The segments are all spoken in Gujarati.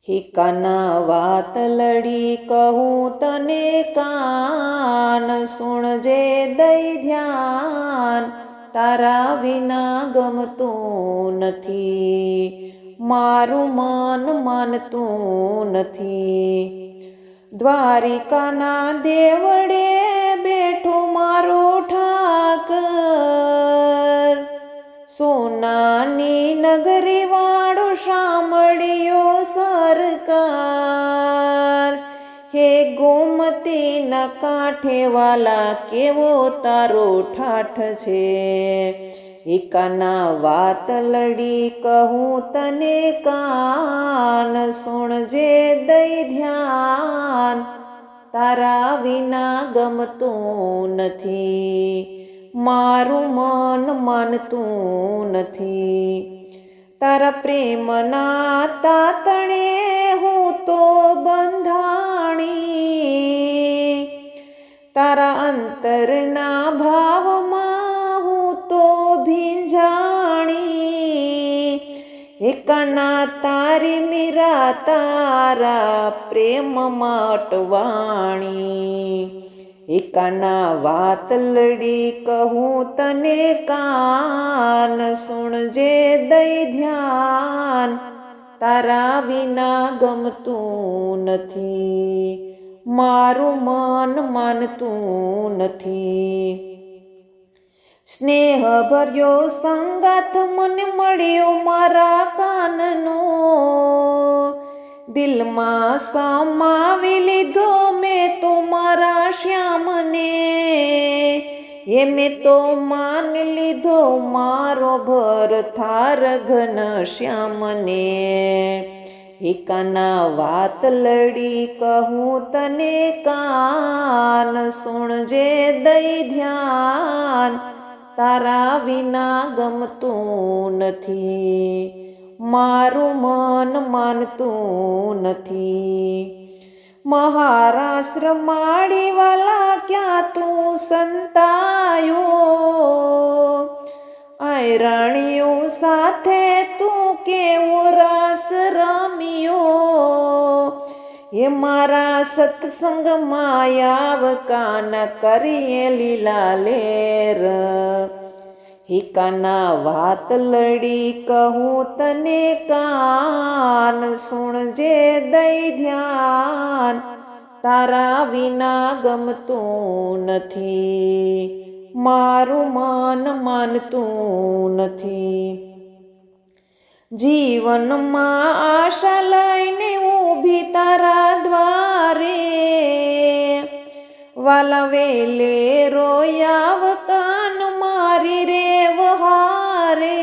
હિકાના વાત લડી કહું તને કાન, સુણજે દઈ ધ્યાન, તારા વિના ગમતું નથી, મારું મન માનતું નથી. દ્વારિકાના દેવડે બેઠો મારો ઠાકર, સોનાની નગરી વાળો શામળિયો સરકાર. હે ગોમતીના કાંઠે વાલા કેવો તારો ઠાઠ છે, એકાના વાત લડી કહું તને કાન, સુણજે દઈ ધ્યાન, તારા વિના ગમતું નથી, મારું મન માનતું નથી. તારા પ્રેમના તાતણે હું તો બંધાણી, તારા અંતરના ભાવમાં હું તો ભીંજાણી. એકાના તારી મીરા તારા પ્રેમમાં અટવાણી, એકાના વાત લડી કહું તને કાન, સુણજે દઈ ધ્યાન, તારા વિના ગમતું નથી, મારું મન માનતું નથી. સ્નેહ ભર્યો સંગાથ મને મળ્યો મારા કાનનો, દિલમાં સમાવી લીધો મેં તો મારા શ્યામને, એ મેં તો માન લીધો મારો ભરથાર ઘન શ્યામને. એકાના વાત લડી કહું તને કાન, સુણજે દઈ ધ્યાન, તારા વિના ગમતું નથી, મારું મન માનતું નથી. મહારાષ્ટ્ર માળીવાલા ક્યાં તું સંતાયો, આયરાણીઓ સાથે તું કેવો રાસ રમ્યો. એ મારા સત્સંગમાં આવ કાન કરીએ લીલા લેર, એકાના વાત લડી કહું તને કાન, સુણજે દઈ ધ્યાન, તારા વિના ગમતું નથી, મારું મન માનતું નથી. જીવનમાં આશા લઈને ઊભી તારા દ્વારે, વાલા વેલે રોયાવ કાન મારી રે વહારે.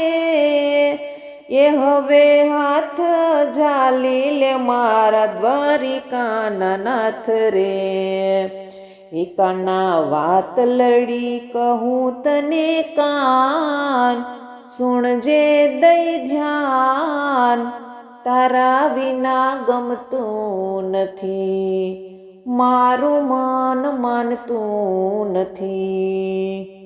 એ હવે હાથ ઝાલી લે મારા દ્વારિકાના નાથ રે, એકાના વાત લડી કહું તને કાન, સુણજે દઈ ધ્યાન, તારા વિના ગમતું નથી, મારું મન માનતું નથી.